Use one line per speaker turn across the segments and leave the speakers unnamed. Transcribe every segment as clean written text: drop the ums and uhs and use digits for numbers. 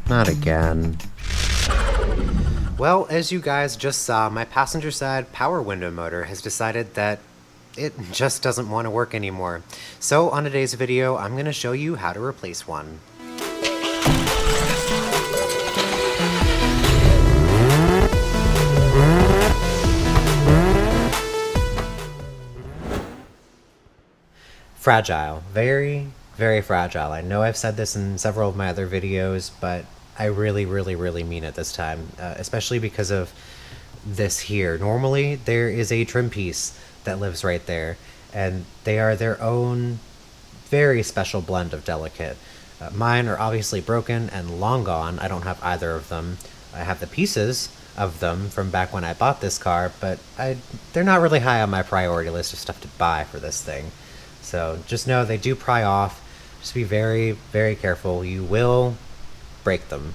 Not again. Well, as you guys just saw, my passenger side power window motor has decided that it just doesn't want to work anymore. So on today's video, I'm going to show you how to replace one. Fragile. Very, very fragile. I know I've said this in several of my other videos, but I really mean it this time, especially because of this here. Normally, there is a trim piece that lives right there, and they are their own very special blend of delicate. Mine are obviously broken and long gone. I don't have either of them. I have the pieces of them from back when I bought this car, but they're not really high on my priority list of stuff to buy for this thing. So just know they do pry off. Just be very, very careful. You will break them.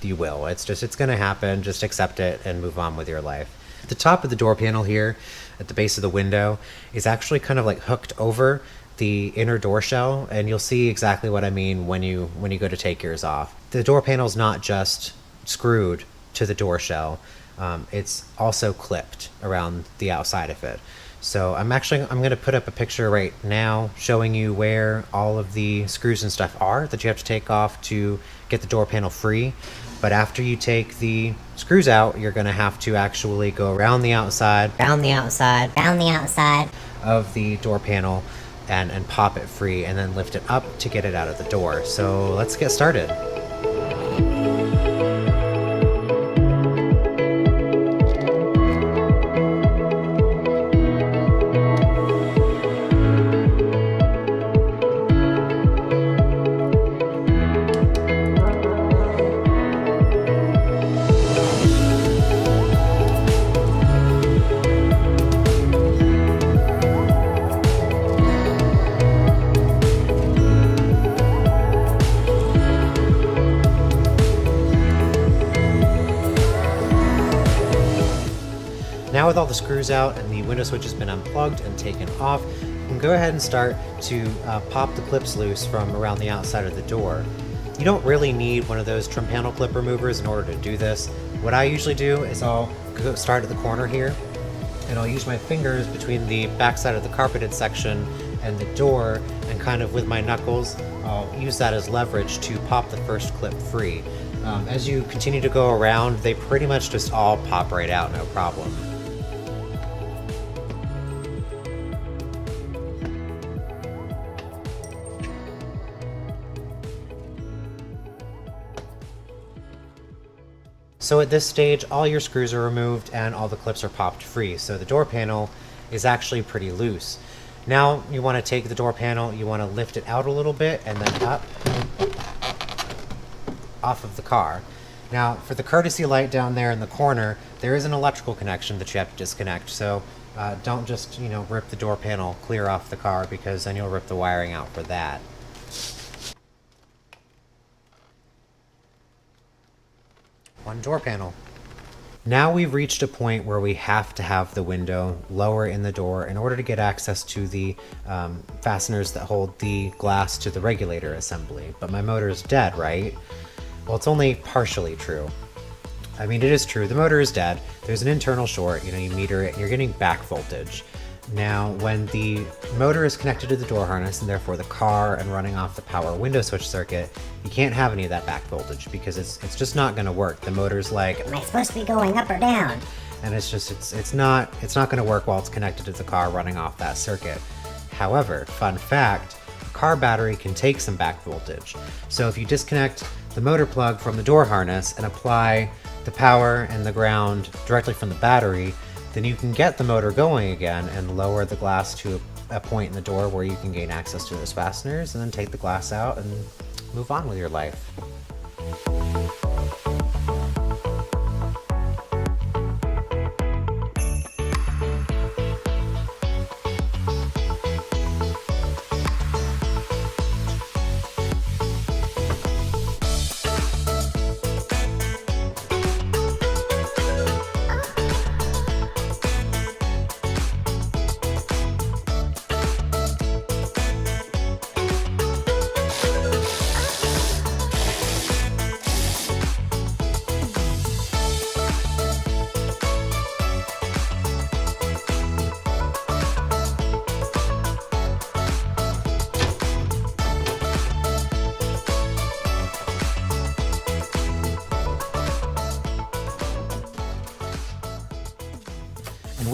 You will. It's going to happen. Just accept it and move on with your life. The top of the door panel here at the base of the window is actually kind of like hooked over the inner door shell, and you'll see exactly what I mean when you go to take yours off. The door panel's not just screwed to the door shell. It's also clipped around the outside of it. So I'm going to put up a picture right now showing you where all of the screws and stuff are that you have to take off to get the door panel free. But after you take the screws out, you're going to have to actually go around the outside of the door panel and pop it free and then lift it up to get it out of the door. So let's get started. Now with all the screws out and the window switch has been unplugged and taken off, you can go ahead and start to pop the clips loose from around the outside of the door. You don't really need one of those trim panel clip removers in order to do this. What I usually do is I'll start at the corner here, and I'll use my fingers between the backside of the carpeted section and the door, and kind of with my knuckles, I'll use that as leverage to pop the first clip free. As you continue to go around, they pretty much just all pop right out, no problem. So at this stage, all your screws are removed and all the clips are popped free. So the door panel is actually pretty loose. Now you want to take the door panel, you want to lift it out a little bit and then up off of the car. Now for the courtesy light down there in the corner, there is an electrical connection that you have to disconnect. So don't just, rip the door panel clear off the car, because then you'll rip the wiring out for that. One door panel. Now we've reached a point where we have to have the window lower in the door in order to get access to the fasteners that hold the glass to the regulator assembly. But my motor is dead, right? Well, it's only partially true. I mean, it is true. The motor is dead. There's an internal short. You meter it. You're getting back voltage. Now, when the motor is connected to the door harness and therefore the car and running off the power window switch circuit, you can't have any of that back voltage because it's just not going to work. The motor's like,
am I supposed to be going up or down?
And it's not going to work while it's connected to the car running off that circuit. However, fun fact, a car battery can take some back voltage. So if you disconnect the motor plug from the door harness and apply the power and the ground directly from the battery, then you can get the motor going again and lower the glass to a point in the door where you can gain access to those fasteners, and then take the glass out and move on with your life.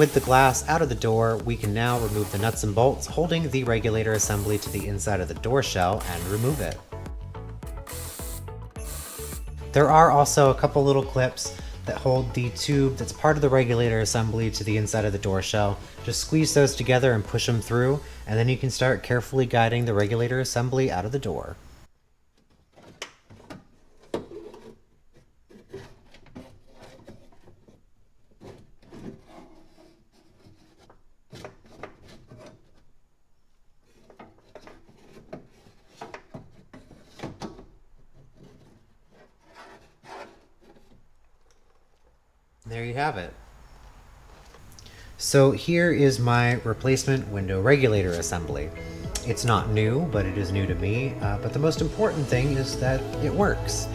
with the glass out of the door, we can now remove the nuts and bolts holding the regulator assembly to the inside of the door shell and remove it. There are also a couple little clips that hold the tube that's part of the regulator assembly to the inside of the door shell. Just squeeze those together and push them through, and then you can start carefully guiding the regulator assembly out of the door. There you have it. So here is my replacement window regulator assembly. It's not new, but it is new to me, but the most important thing is that it works.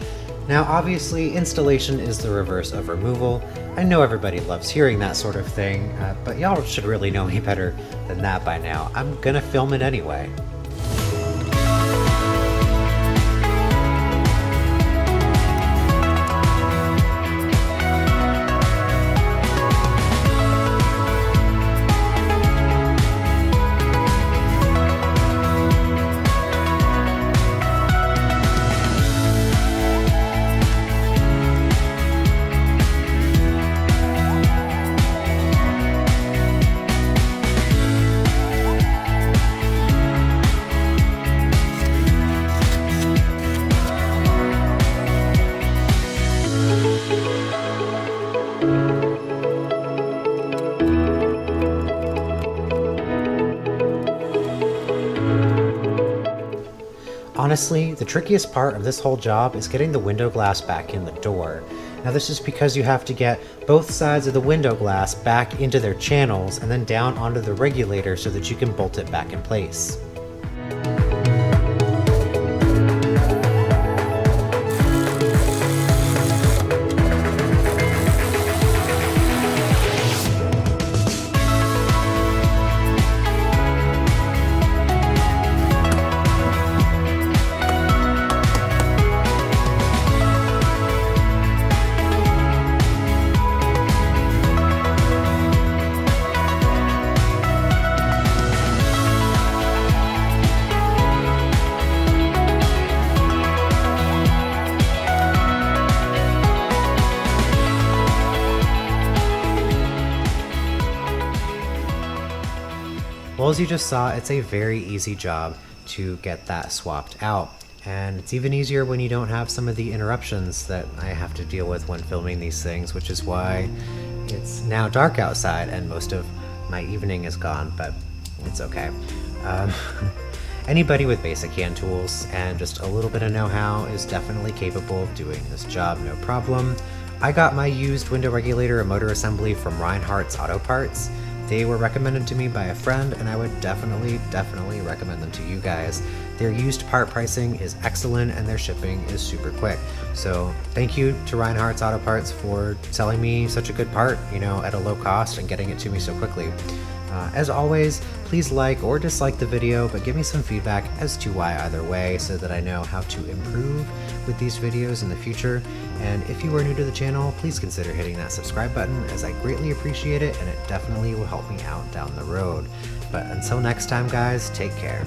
Now obviously installation is the reverse of removal. I know everybody loves hearing that sort of thing, but y'all should really know me better than that by now. I'm gonna film it anyway. Honestly, the trickiest part of this whole job is getting the window glass back in the door. Now this is because you have to get both sides of the window glass back into their channels and then down onto the regulator so that you can bolt it back in place. Well, as you just saw, it's a very easy job to get that swapped out. And it's even easier when you don't have some of the interruptions that I have to deal with when filming these things, which is why it's now dark outside and most of my evening is gone, but it's okay. Anybody with basic hand tools and just a little bit of know-how is definitely capable of doing this job, no problem. I got my used window regulator and motor assembly from Reinhardt's Auto Parts. They were recommended to me by a friend, and I would definitely recommend them to you guys. Their used part pricing is excellent, and their shipping is super quick. So thank you to Reinhardt's Auto Parts for selling me such a good part, you know, at a low cost and getting it to me so quickly. As always, please like or dislike the video, but give me some feedback as to why either way so that I know how to improve with these videos in the future. And if you are new to the channel, please consider hitting that subscribe button, as I greatly appreciate it and it definitely will help me out down the road. But until next time guys, take care.